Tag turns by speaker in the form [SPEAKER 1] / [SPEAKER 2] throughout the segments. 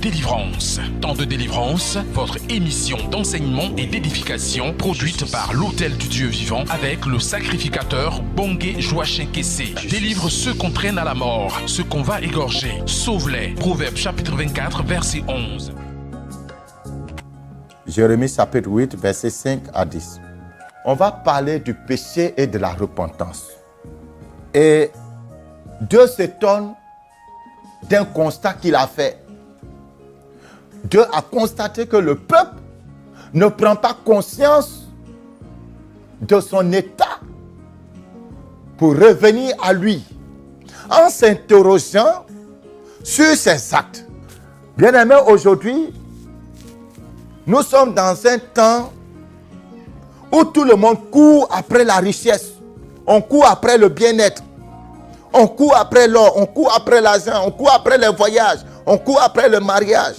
[SPEAKER 1] délivrance. Temps de délivrance, votre émission d'enseignement et d'édification produite par l'Autel du Dieu vivant avec le sacrificateur Bongé Joachim Kessé. Délivre ceux qu'on traîne à la mort, ceux qu'on va égorger. Sauve-les. Proverbe chapitre 24, verset 11.
[SPEAKER 2] Jérémie chapitre 8, verset 5 à 10. On va parler du péché et de la repentance. Et Dieu s'étonne d'un constat qu'il a fait. Dieu a constaté que le peuple ne prend pas conscience de son état pour revenir à lui en s'interrogeant sur ses actes. Bien-aimés, aujourd'hui, nous sommes dans un temps où tout le monde court après la richesse. On court après le bien-être. On court après l'or, on court après l'argent, on court après les voyages, on court après le mariage.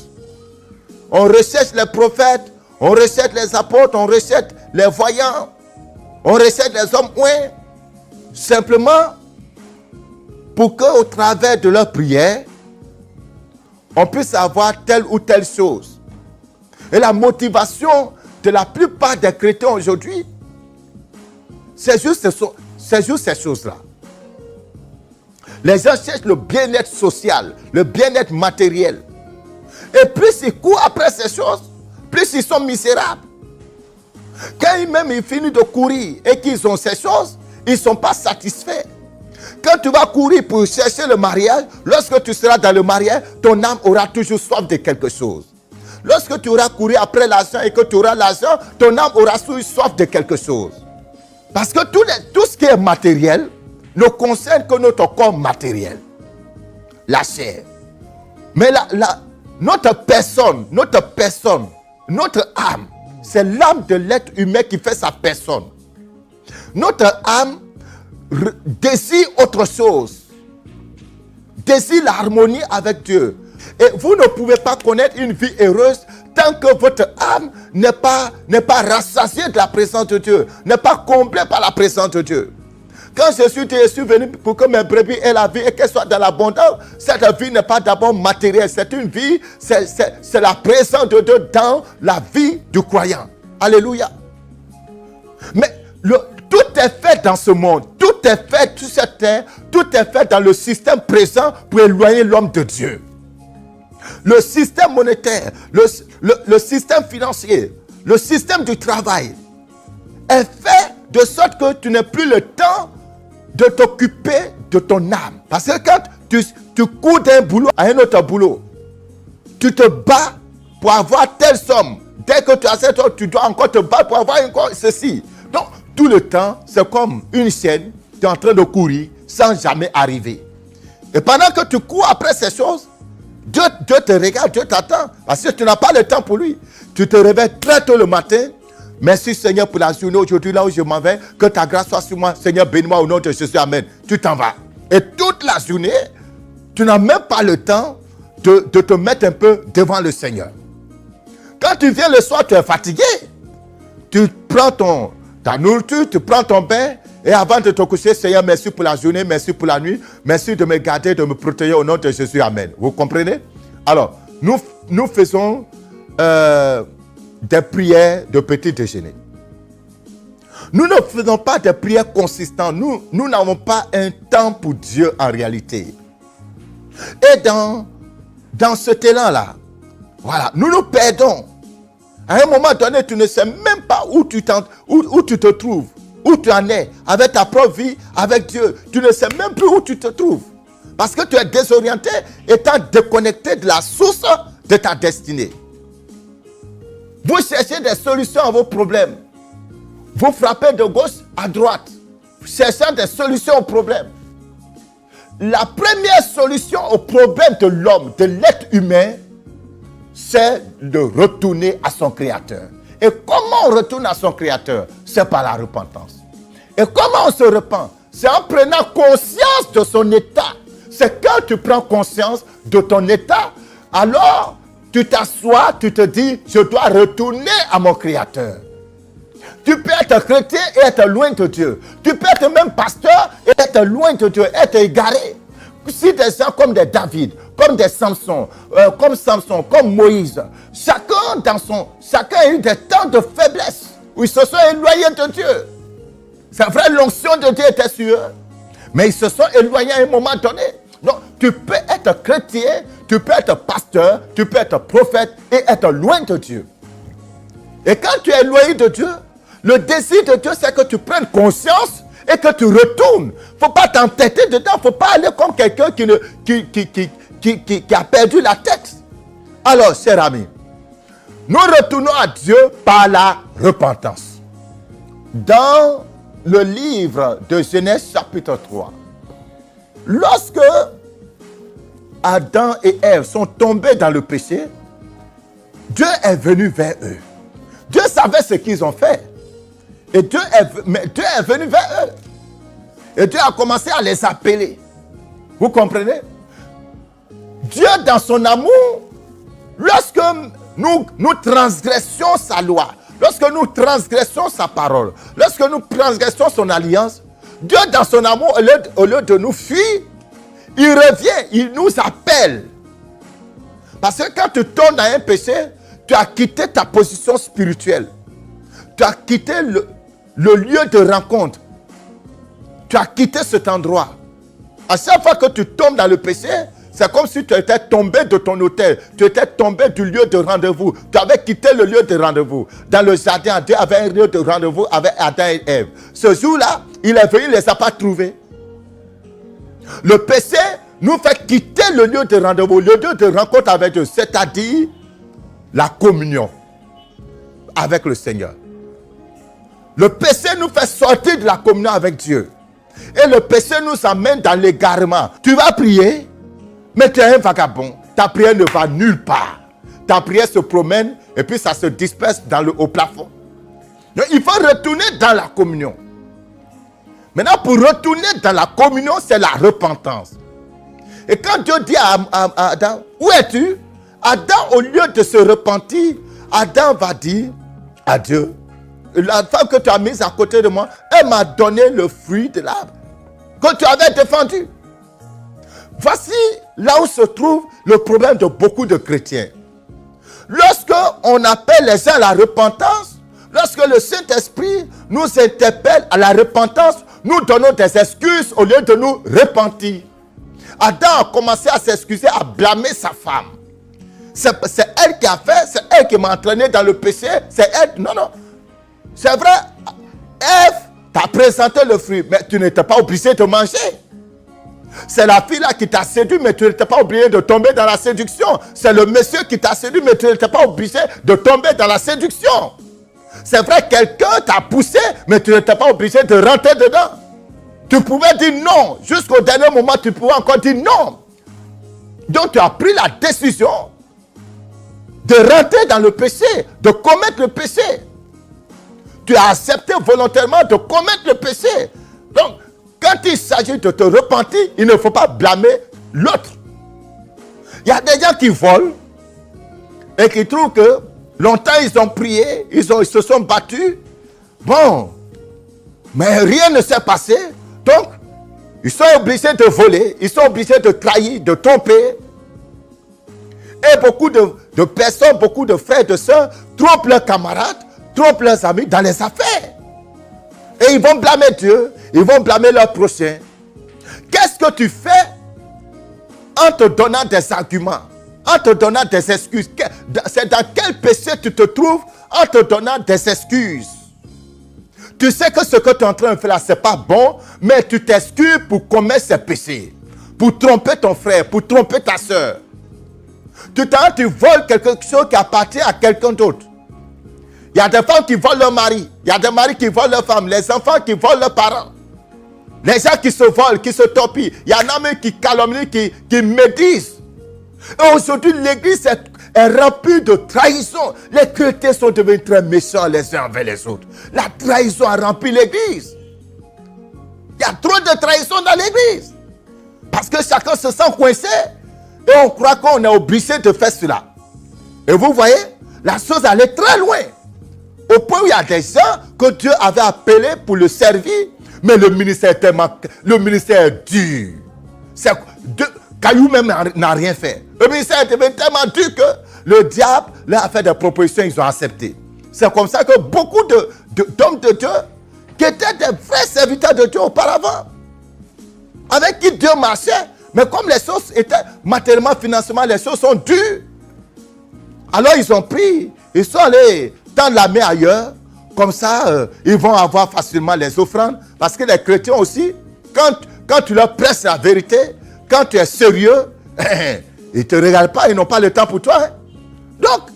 [SPEAKER 2] On recherche les prophètes, on recherche les apôtres, on recherche les voyants, on recherche les hommes ouins, simplement pour qu'au travers de leur prière, on puisse avoir telle ou telle chose. Et la motivation de la plupart des chrétiens aujourd'hui, c'est juste ces choses-là. Les gens cherchent le bien-être social, le bien-être matériel. Et plus ils courent après ces choses, plus ils sont misérables. Quand ils finissent de courir et qu'ils ont ces choses, ils ne sont pas satisfaits. Quand tu vas courir pour chercher le mariage, lorsque tu seras dans le mariage, ton âme aura toujours soif de quelque chose. Lorsque tu auras couru après l'argent et que tu auras l'argent, ton âme aura soif de quelque chose. Parce que tout ce qui est matériel ne concerne que notre corps matériel, la chair. Mais notre personne, notre âme, c'est l'âme de l'être humain qui fait sa personne. Notre âme désire autre chose, désire l'harmonie avec Dieu. Et vous ne pouvez pas connaître une vie heureuse tant que votre âme n'est pas rassasiée de la présence de Dieu, n'est pas comblée par la présence de Dieu. Quand je suis venu pour que mes brebis aient la vie et qu'elles soient dans l'abondance, cette vie n'est pas d'abord matérielle, c'est une vie, c'est la présence de Dieu dans la vie du croyant. Alléluia. Mais tout est fait dans ce monde, tout est fait sur cette terre, tout est fait dans le système présent pour éloigner l'homme de Dieu. Le système monétaire, le système financier, le système du travail est fait de sorte que tu n'aies plus le temps de t'occuper de ton âme. Parce que quand tu cours d'un boulot à un autre boulot, tu te bats pour avoir telle somme. Dès que tu as cette somme, tu dois encore te battre pour avoir encore ceci. Donc, tout le temps, c'est comme une chaîne, tu es en train de courir sans jamais arriver. Et pendant que tu cours après ces choses, Dieu te regarde, Dieu t'attend. Parce que tu n'as pas le temps pour lui. Tu te réveilles très tôt le matin. Merci Seigneur pour la journée aujourd'hui, là où je m'en vais. Que ta grâce soit sur moi. Seigneur, bénis-moi au nom de Jésus. Amen. Tu t'en vas. Et toute la journée, tu n'as même pas le temps de te mettre un peu devant le Seigneur. Quand tu viens le soir, tu es fatigué. Tu prends ta nourriture, tu prends ton bain. Et avant de te coucher, Seigneur, merci pour la journée, merci pour la nuit. Merci de me garder, de me protéger au nom de Jésus. Amen. Vous comprenez? Alors, nous faisons des prières de petit déjeuner. Nous ne faisons pas des prières consistantes. Nous n'avons pas un temps pour Dieu en réalité. Et dans cet élan-là, voilà, nous nous perdons. À un moment donné, tu ne sais même pas où tu te trouves, où tu en es, avec ta propre vie, avec Dieu. Tu ne sais même plus où tu te trouves. Parce que tu es désorienté, étant déconnecté de la source de ta destinée. Vous cherchez des solutions à vos problèmes. Vous frappez de gauche à droite, cherchant des solutions aux problèmes. La première solution au problème de l'homme, de l'être humain, c'est de retourner à son Créateur. Et comment on retourne à son Créateur? C'est par la repentance. Et comment on se repent? C'est en prenant conscience de son état. C'est quand tu prends conscience de ton état, alors tu t'assois, tu te dis, je dois retourner à mon Créateur. Tu peux être chrétien et être loin de Dieu. Tu peux être même pasteur et être loin de Dieu, être égaré. Si des gens comme des David, comme des Samson, comme Moïse. Chacun a eu des temps de faiblesse où ils se sont éloignés de Dieu. C'est vrai, l'onction de Dieu était sur eux, mais ils se sont éloignés à un moment donné. Donc, tu peux être chrétien, tu peux être pasteur, tu peux être prophète et être loin de Dieu. Et quand tu es éloigné de Dieu, le désir de Dieu, c'est que tu prennes conscience et que tu retournes. Il ne faut pas t'entêter dedans. Il ne faut pas aller comme quelqu'un qui a perdu la tête. Alors, chers amis, nous retournons à Dieu par la repentance. Dans le livre de Genèse chapitre 3, lorsque Adam et Ève sont tombés dans le péché, Dieu est venu vers eux. Dieu savait ce qu'ils ont fait. Et Dieu est venu vers eux. Et Dieu a commencé à les appeler. Vous comprenez? Dieu, dans son amour, lorsque nous transgressions sa loi, lorsque nous transgressons sa parole, lorsque nous transgressons son alliance, Dieu, dans son amour, au lieu de nous fuir, il revient, il nous appelle. Parce que quand tu tombes dans un péché, tu as quitté ta position spirituelle. Tu as quitté le lieu de rencontre. Tu as quitté cet endroit. À chaque fois que tu tombes dans le péché, c'est comme si tu étais tombé de ton hôtel. Tu étais tombé du lieu de rendez-vous. Tu avais quitté le lieu de rendez-vous. Dans le jardin, Dieu avait un lieu de rendez-vous avec Adam et Ève. Ce jour-là, il est venu, il ne les a pas trouvés. Le péché nous fait quitter le lieu de rendez-vous, le lieu de rencontre avec Dieu, c'est-à-dire la communion avec le Seigneur. Le péché nous fait sortir de la communion avec Dieu. Et le péché nous amène dans l'égarement. Tu vas prier, mais tu es un vagabond. Ta prière ne va nulle part. Ta prière se promène et puis ça se disperse au plafond. Donc, il faut retourner dans la communion. Maintenant, pour retourner dans la communion, c'est la repentance. Et quand Dieu dit à Adam, où es-tu? Adam, au lieu de se repentir, Adam va dire à Dieu, la femme que tu as mise à côté de moi, elle m'a donné le fruit de l'arbre que tu avais défendu. Voici là où se trouve le problème de beaucoup de chrétiens. Lorsque on appelle les gens à la repentance, lorsque le Saint-Esprit nous interpelle à la repentance, nous donnons des excuses au lieu de nous repentir. Adam a commencé à s'excuser, à blâmer sa femme. C'est elle qui a fait, c'est elle qui m'a entraîné dans le péché, c'est elle. Non. C'est vrai, Ève t'a présenté le fruit, mais tu n'étais pas obligé de manger. C'est la fille là qui t'a séduit, mais tu n'étais pas obligé de tomber dans la séduction. C'est le monsieur qui t'a séduit, mais tu n'étais pas obligé de tomber dans la séduction. C'est vrai, quelqu'un t'a poussé, mais tu n'étais pas obligé de rentrer dedans. Tu pouvais dire non. Jusqu'au dernier moment, tu pouvais encore dire non. Donc, tu as pris la décision de rentrer dans le péché, de commettre le péché. Tu as accepté volontairement de commettre le péché. Donc, quand il s'agit de te repentir, il ne faut pas blâmer l'autre. Il y a des gens qui volent et qui trouvent que longtemps ils ont prié, ils se sont battus. Bon, mais rien ne s'est passé. Donc, ils sont obligés de voler, ils sont obligés de trahir, de tromper. Et beaucoup de personnes, beaucoup de frères et de sœurs trompent leurs camarades, trompent leurs amis dans les affaires. Et ils vont blâmer Dieu, ils vont blâmer leur prochain. Qu'est-ce que tu fais en te donnant des arguments, en te donnant des excuses? C'est dans quel péché tu te trouves en te donnant des excuses? Tu sais que ce que tu es en train de faire là, ce n'est pas bon, mais tu t'excuses pour commettre ces péchés, pour tromper ton frère, pour tromper ta soeur. Tu voles quelque chose qui appartient à quelqu'un d'autre. Il y a des femmes qui volent leur mari, il y a des maris qui volent leurs femmes, les enfants qui volent leurs parents. Les gens qui se volent, qui se torpillent. Il y en a même qui calomnient, qui médisent. Et aujourd'hui, l'église est remplie de trahison. Les chrétiens sont devenus très méchants les uns envers les autres. La trahison a rempli l'église. Il y a trop de trahison dans l'église. Parce que chacun se sent coincé. Et on croit qu'on est obligé de faire cela. Et vous voyez, la chose allait très loin. Au point où il y a des gens que Dieu avait appelés pour le servir. Mais le ministère est dur. caillou même n'a rien fait. Le ministère est devenu tellement dur que le diable leur a fait des propositions, ils ont accepté. C'est comme ça que beaucoup d'hommes de Dieu, qui étaient des vrais serviteurs de Dieu auparavant, avec qui Dieu marchait, mais comme les choses étaient matériellement, financièrement, les choses sont dures, alors ils ont pris, ils sont allés tendre la main ailleurs, comme ça, ils vont avoir facilement les offrandes, parce que les chrétiens aussi, quand tu leur presses la vérité, quand tu es sérieux, ils ne te regardent pas, ils n'ont pas le temps pour toi. Hein. Donc,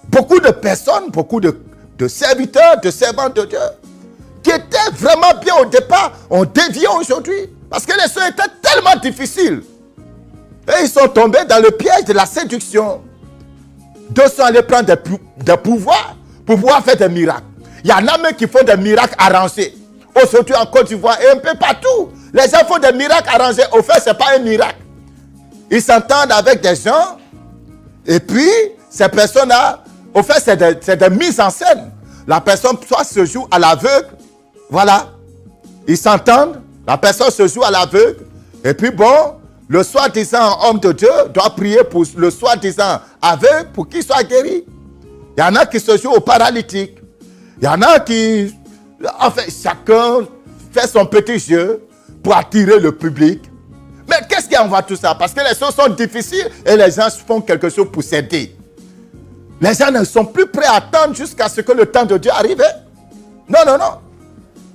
[SPEAKER 2] beaucoup de personnes, beaucoup de serviteurs, de servants de Dieu, qui étaient vraiment bien au départ, ont dévié aujourd'hui. Parce que les choses étaient tellement difficiles. Et ils sont tombés dans le piège de la séduction. D'autres sont allés prendre des pouvoirs pour pouvoir faire des miracles. Il y en a même qui font des miracles arrangés. Aujourd'hui en Côte d'Ivoire et un peu partout. Les gens font des miracles arrangés. Au fait, ce n'est pas un miracle. Ils s'entendent avec des gens. Et puis, ces personnes-là, au fait, c'est des mises en scène. La personne soit se joue à l'aveugle. Voilà. Ils s'entendent. La personne se joue à l'aveugle. Et puis bon, le soi-disant homme de Dieu doit prier pour le soi-disant aveugle pour qu'il soit guéri. Il y en a qui se jouent au paralytique. Il y en a qui... En fait, chacun fait son petit jeu pour attirer le public. Mais qu'est-ce qui envoie tout ça? Parce que les choses sont difficiles et les gens font quelque chose pour s'aider. Les gens ne sont plus prêts à attendre jusqu'à ce que le temps de Dieu arrive. Non, non, non.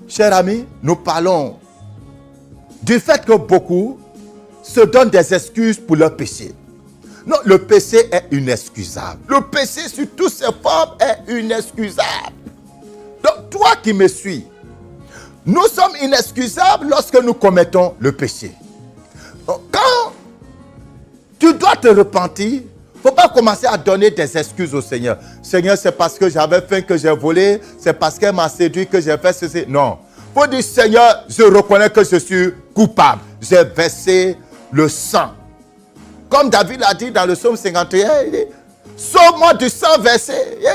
[SPEAKER 2] Chers amis, nous parlons du fait que beaucoup se donnent des excuses pour leur péché. Non, le péché est inexcusable. Le péché sur toutes ses formes est inexcusable. Donc, toi qui me suis, nous sommes inexcusables lorsque nous commettons le péché. Donc, quand tu dois te repentir, il ne faut pas commencer à donner des excuses au Seigneur. Seigneur, c'est parce que j'avais faim que j'ai volé, c'est parce qu'elle m'a séduit que j'ai fait ceci. Non. Il faut dire, Seigneur, je reconnais que je suis coupable. J'ai versé le sang. Comme David l'a dit dans le psaume 51, il dit, sauve-moi du sang versé.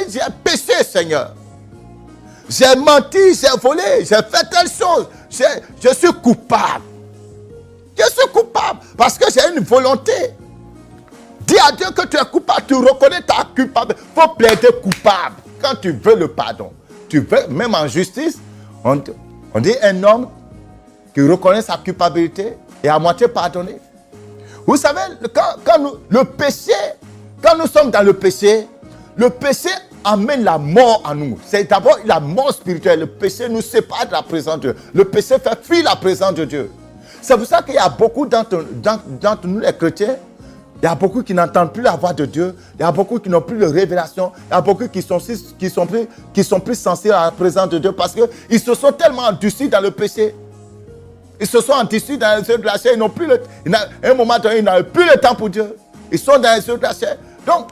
[SPEAKER 2] J'ai péché, Seigneur. J'ai menti, j'ai volé, j'ai fait telle chose. Je suis coupable. Je suis coupable parce que j'ai une volonté. Dis à Dieu que tu es coupable, tu reconnais ta culpabilité. Il faut plaider coupable quand tu veux le pardon. Tu veux, même en justice, on dit un homme qui reconnaît sa culpabilité et à moitié pardonné. Vous savez, quand nous sommes dans le péché amène la mort en nous. C'est d'abord la mort spirituelle. Le péché nous sépare de la présence de Dieu. Le péché fait fuir la présence de Dieu. C'est pour ça qu'il y a beaucoup d'entre nous les chrétiens, il y a beaucoup qui n'entendent plus la voix de Dieu. Il y a beaucoup qui n'ont plus de révélation. Il y a beaucoup qui sont plus sensibles à la présence de Dieu parce qu'ils se sont tellement endurcis dans le péché. Ils se sont endurcis dans les œuvres de la chair. Ils n'ont plus à un moment donné, ils n'ont plus le temps pour Dieu. Ils sont dans les œuvres de la chair. Donc,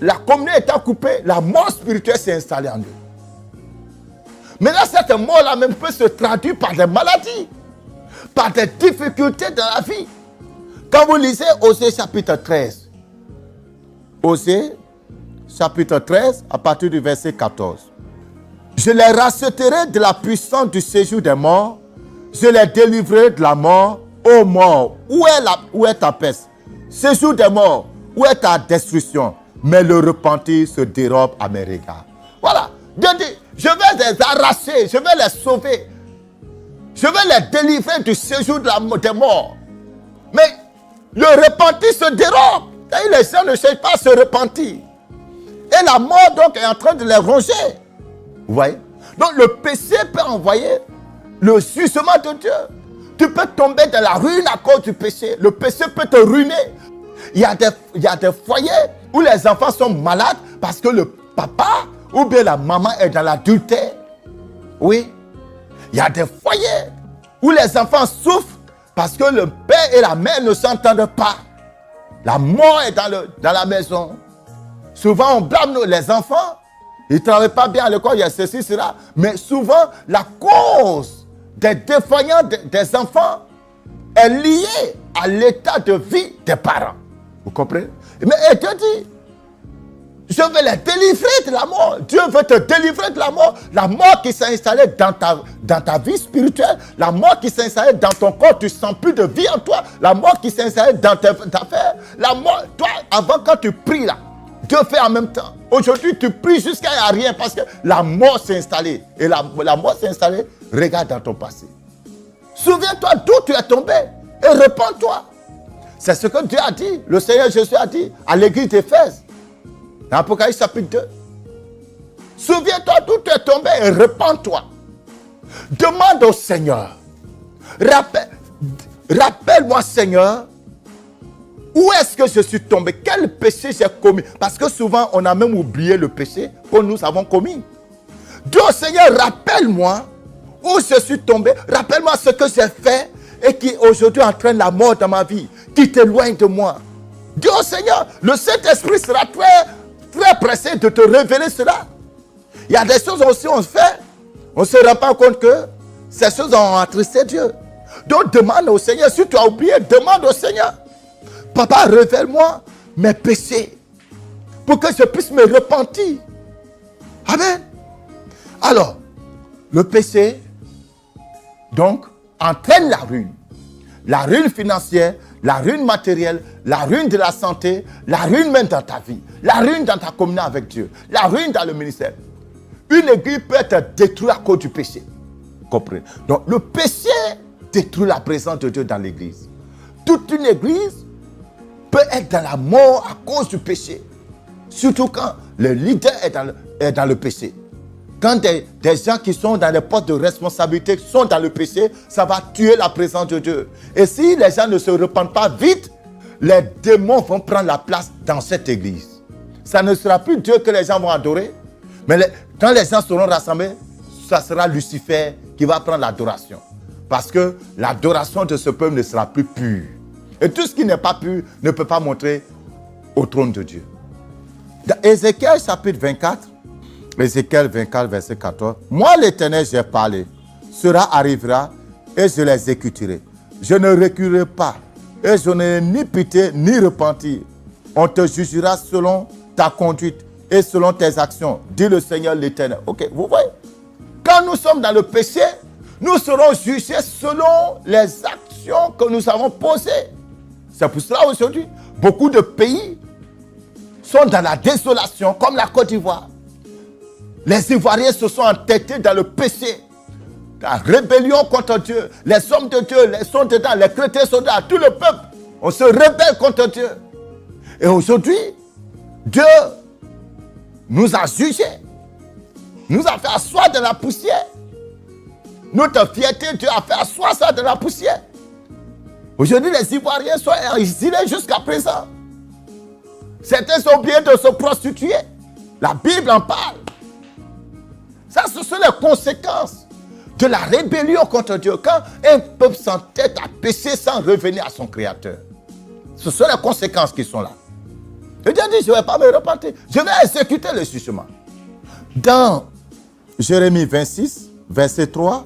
[SPEAKER 2] la communion étant coupée, la mort spirituelle s'est installée en eux. Maintenant, cette mort-là même peut se traduire par des maladies, par des difficultés dans la vie. Quand vous lisez Osée chapitre 13, Osée chapitre 13, à partir du verset 14. Je les rachèterai de la puissance du séjour des morts, je les délivrerai de la mort. Ô mort, où est ta peste? Séjour des morts, où est ta destruction? Mais le repentir se dérobe à mes regards. Voilà, Dieu dit, je vais les arracher, je vais les sauver. Je vais les délivrer du séjour des morts. Mais le repentir se dérobe. Et les gens ne cherchent pas à se repentir. Et la mort donc est en train de les ronger. Vous voyez? Donc le péché peut envoyer le jugement de Dieu. Tu peux tomber dans la ruine à cause du péché. Le péché peut te ruiner. Il y a des foyers où les enfants sont malades parce que le papa ou bien la maman est dans l'adultère. Oui. Il y a des foyers où les enfants souffrent parce que le père et la mère ne s'entendent pas. La mort est dans la maison. Souvent, on blâme les enfants. Ils ne travaillent pas bien à l'école, il y a ceci, cela. Mais souvent, la cause des défaillances des enfants est liée à l'état de vie des parents. Vous comprenez? Mais Dieu dit, Je veux les délivrer de la mort. Dieu veut te délivrer de la mort. La mort qui s'est installée dans ta vie spirituelle. La mort qui s'est installée dans ton corps. Tu ne sens plus de vie en toi. La mort qui s'est installée dans tes affaires. La mort, toi, avant quand tu pries là, Dieu fait en même temps. Aujourd'hui, tu pries jusqu'à il n'y a rien parce que la mort s'est installée. Et la mort s'est installée. Regarde dans ton passé. Souviens-toi d'où tu es tombé et repens-toi. C'est ce que Dieu a dit. Le Seigneur Jésus a dit à l'église d'Éphèse. Dans Apocalypse chapitre 2. Souviens-toi d'où tu es tombé et repens-toi. Demande au Seigneur. Rappelle-moi, Seigneur, où est-ce que je suis tombé? Quel péché j'ai commis? Parce que souvent, on a même oublié le péché que nous avons commis. Dis au Seigneur, rappelle-moi où je suis tombé. Rappelle-moi ce que j'ai fait et qui aujourd'hui entraîne la mort dans ma vie, qui t'éloigne de moi. Dis au Seigneur, le Saint-Esprit sera très pressé de te révéler cela. Il y a des choses aussi on fait, on ne se rend pas compte que ces choses ont attristé Dieu. Donc demande au Seigneur, si tu as oublié, demande au Seigneur. Papa, révèle-moi mes péchés pour que je puisse me repentir. Amen. Alors, le péché, donc, entraîne la ruine. La ruine financière, la ruine matérielle, la ruine de la santé, la ruine même dans ta vie, la ruine dans ta communion avec Dieu, la ruine dans le ministère. Une église peut être détruite à cause du péché. Comprenez? Donc, le péché détruit la présence de Dieu dans l'église. Toute une église peut être dans la mort à cause du péché. Surtout quand le leader est dans le péché. Quand des gens qui sont dans les postes de responsabilité sont dans le péché, ça va tuer la présence de Dieu. Et si les gens ne se repentent pas vite, les démons vont prendre la place dans cette église. Ça ne sera plus Dieu que les gens vont adorer, mais quand les gens seront rassemblés, ça sera Lucifer qui va prendre l'adoration. Parce que l'adoration de ce peuple ne sera plus pure. Et tout ce qui n'est pas pur ne peut pas montrer au trône de Dieu. Dans Ézéchiel chapitre 24, Ézéchiel 24, verset 14. Moi, l'Éternel, j'ai parlé. Cela arrivera et je l'exécuterai. Je ne reculerai pas et je n'ai ni pitié ni repentir. On te jugera selon ta conduite et selon tes actions, dit le Seigneur l'Éternel. Ok, vous voyez? Quand nous sommes dans le péché, nous serons jugés selon les actions que nous avons posées. C'est pour cela aujourd'hui, beaucoup de pays sont dans la désolation, comme la Côte d'Ivoire. Les Ivoiriens se sont entêtés dans le péché, la rébellion contre Dieu. Les hommes de Dieu sont dedans, les chrétiens sont dedans, tout le peuple. On se rebelle contre Dieu. Et aujourd'hui, Dieu nous a jugés, nous a fait asseoir dans la poussière. Notre fierté, Dieu a fait asseoir ça dans la poussière. Aujourd'hui, les Ivoiriens sont exilés jusqu'à présent. Certains sont obligés de se prostituer. La Bible en parle. Ça, ce sont les conséquences de la rébellion contre Dieu. Quand un peuple s'entête à pécher sans revenir à son Créateur. Ce sont les conséquences qui sont là. Et Dieu dit, je ne vais pas me repentir. Je vais exécuter le jugement. Dans Jérémie 26, verset 3,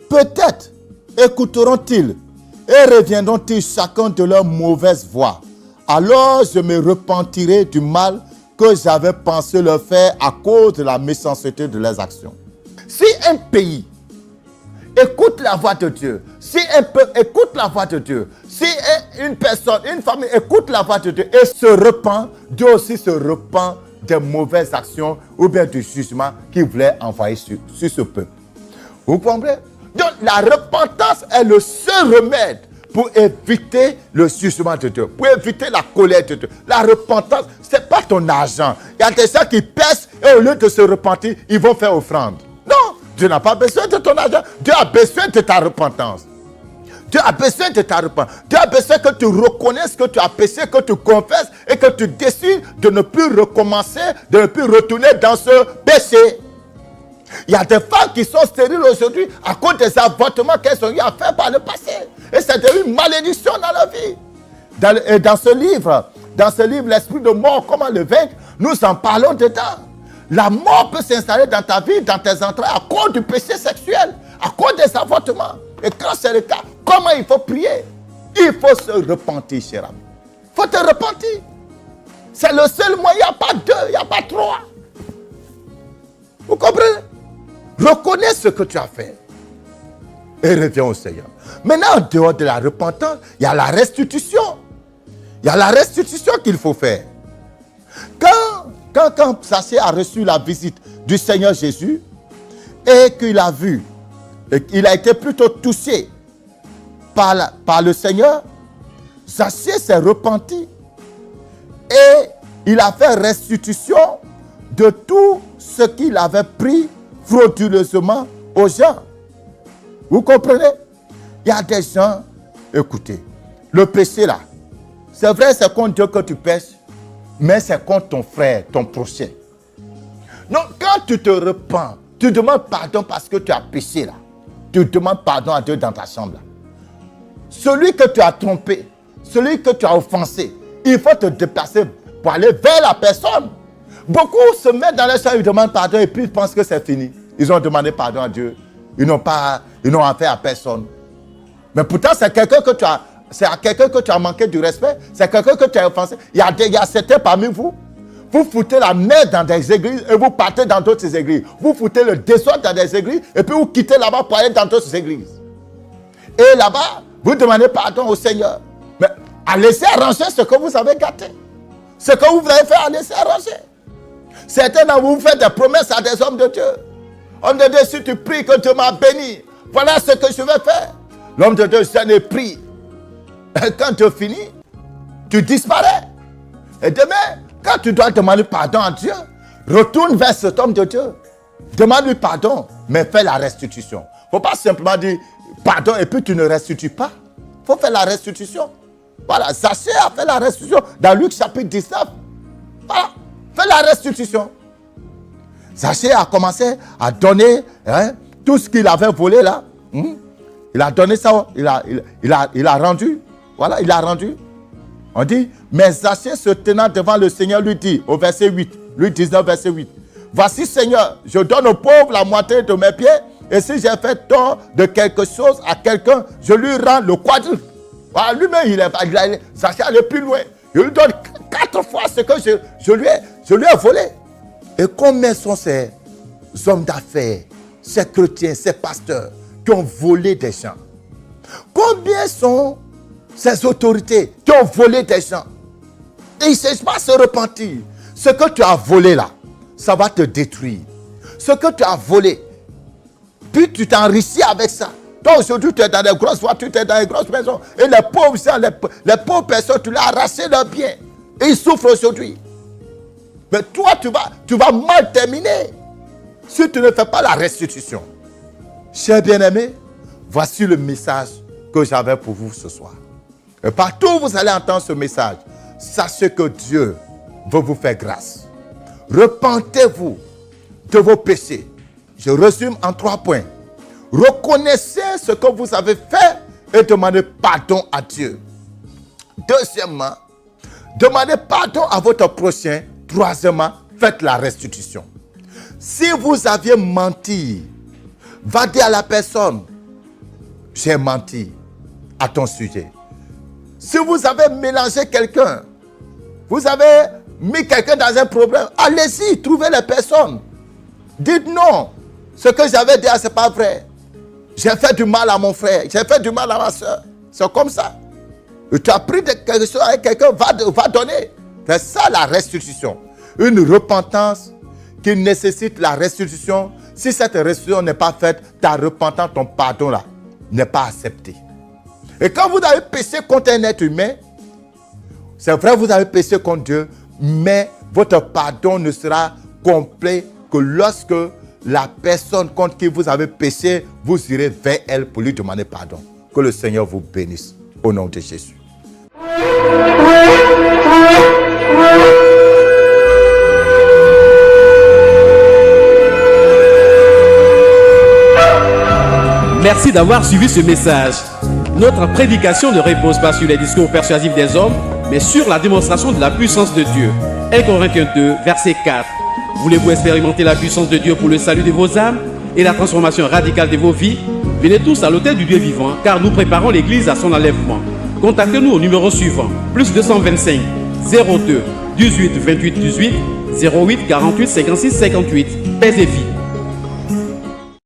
[SPEAKER 2] peut-être écouteront-ils et reviendront-ils chacun de leur mauvaise voie. Alors je me repentirai du mal que j'avais pensé leur faire à cause de la méchanceté de leurs actions. Si un pays écoute la voix de Dieu, si un peuple écoute la voix de Dieu, si une personne, une famille écoute la voix de Dieu et se repent, Dieu aussi se repent des mauvaises actions ou bien du jugement qu'il voulait envoyer sur ce peuple. Vous comprenez? Donc la repentance est le seul remède pour éviter le jugement de Dieu, pour éviter la colère de Dieu. La repentance, ce n'est pas ton argent. Il y a des gens qui pèsent et au lieu de se repentir, ils vont faire offrande. Non, Dieu n'a pas besoin de ton argent. Dieu a besoin de ta repentance. Dieu a besoin de ta repentance. Dieu a besoin que tu reconnaisses que tu as péché, que tu confesses et que tu décides de ne plus recommencer, de ne plus retourner dans ce péché. Il y a des femmes qui sont stériles aujourd'hui à cause des avortements qu'elles ont eu à faire par le passé. Et c'est devenu une malédiction dans leur vie. Dans ce livre, l'esprit de mort, comment le vaincre, nous en parlons dedans. La mort peut s'installer dans ta vie, dans tes entrailles, à cause du péché sexuel, à cause des avortements. Et quand c'est le cas, comment il faut prier? Il faut se repentir, cher ami. Il faut te repentir. C'est le seul moyen, il n'y a pas deux, il n'y a pas trois. Vous comprenez? Reconnais ce que tu as fait et reviens au Seigneur. Maintenant, en dehors de la repentance, il y a la restitution. Il y a la restitution qu'il faut faire. Quand Zachée a reçu la visite du Seigneur Jésus et qu'il a vu, et qu'il a été plutôt touché par le Seigneur, Zachée s'est repenti et il a fait restitution de tout ce qu'il avait pris frauduleusement aux gens. Vous comprenez? Il y a des gens, écoutez, le péché là, c'est vrai, c'est contre Dieu que tu pêches, mais c'est contre ton frère, ton prochain. Donc, quand tu te repens, tu demandes pardon parce que tu as péché là. Tu demandes pardon à Dieu dans ta chambre là. Celui que tu as trompé, celui que tu as offensé, il faut te déplacer pour aller vers la personne. Beaucoup se mettent dans les champs, ils demandent pardon et puis ils pensent que c'est fini. Ils ont demandé pardon à Dieu. Ils n'ont affaire à personne. Mais pourtant, c'est quelqu'un que tu as, c'est à quelqu'un que tu as manqué du respect. C'est quelqu'un que tu as offensé. Il y a certains parmi vous. Vous foutez la merde dans des églises et vous partez dans d'autres églises. Vous foutez le désordre dans des églises et puis vous quittez là-bas pour aller dans d'autres églises. Et là-bas, vous demandez pardon au Seigneur. Mais laissez arranger ce que vous avez gâté. Ce que vous avez fait, laissez arranger. Certains d'entre vous faites des promesses à des hommes de Dieu. Homme de Dieu, si tu pries que Dieu m'a béni, voilà ce que je vais faire. L'homme de Dieu s'en est pris. Et quand tu finis, tu disparais. Et demain, quand tu dois demander pardon à Dieu, retourne vers cet homme de Dieu. Demande-lui pardon, mais fais la restitution. Il ne faut pas simplement dire pardon et puis tu ne restitues pas. Il faut faire la restitution. Voilà, Zachée a fait la restitution dans Luc chapitre 19. Voilà, fais la restitution. Zachée a commencé à donner tout ce qu'il avait volé là. Il a donné ça, il a rendu. Voilà, il a rendu. On dit, mais Zachée se tenant devant le Seigneur lui dit, au verset 8, Luc 19, verset 8, voici Seigneur, je donne aux pauvres la moitié de mes biens, et si j'ai fait tort de quelque chose à quelqu'un, je lui rends le quadruple. Voilà, lui-même, Zachée allait plus loin. Je lui donne 4 fois ce que je lui ai volé. Et combien sont ces hommes d'affaires, ces chrétiens, ces pasteurs qui ont volé des gens? Combien sont ces autorités qui ont volé des gens? Et il ne s'agit pas de se repentir. Ce que tu as volé là, ça va te détruire. Ce que tu as volé, puis tu t'enrichis avec ça. Toi aujourd'hui, tu es dans des grosses voitures, tu es dans des grosses maisons. Et les pauvres gens, les pauvres personnes, tu leur as arraché leurs biens. Et ils souffrent aujourd'hui. Mais toi, tu vas mal terminer si tu ne fais pas la restitution. Chers bien-aimés, voici le message que j'avais pour vous ce soir. Et partout où vous allez entendre ce message, sachez que Dieu veut vous faire grâce. Repentez-vous de vos péchés. Je résume en 3 points. Reconnaissez ce que vous avez fait et demandez pardon à Dieu. Deuxièmement, demandez pardon à votre prochain. Troisièmement, faites la restitution. Si vous aviez menti, va dire à la personne, j'ai menti à ton sujet. Si vous avez mélangé quelqu'un, vous avez mis quelqu'un dans un problème, allez-y, trouvez les personnes. Dites non, ce que j'avais dit, ce n'est pas vrai. J'ai fait du mal à mon frère, j'ai fait du mal à ma soeur. C'est comme ça. Et tu as pris quelque chose avec quelqu'un, va donner. C'est ça la restitution. Une repentance qui nécessite la restitution. Si cette restitution n'est pas faite, ta repentance, ton pardon là, n'est pas accepté. Et quand vous avez péché contre un être humain, c'est vrai, vous avez péché contre Dieu, mais votre pardon ne sera complet que lorsque la personne contre qui vous avez péché, vous irez vers elle pour lui demander pardon. Que le Seigneur vous bénisse au nom de Jésus.
[SPEAKER 3] Merci d'avoir suivi ce message. Notre prédication ne repose pas sur les discours persuasifs des hommes, mais sur la démonstration de la puissance de Dieu. 1 Corinthiens 2, verset 4. Voulez-vous expérimenter la puissance de Dieu pour le salut de vos âmes et la transformation radicale de vos vies? Venez tous à l'autel du Dieu vivant, car nous préparons l'église à son enlèvement. Contactez-nous au numéro suivant, +225 02 18 28 18 08 48 56 58. Père et filles,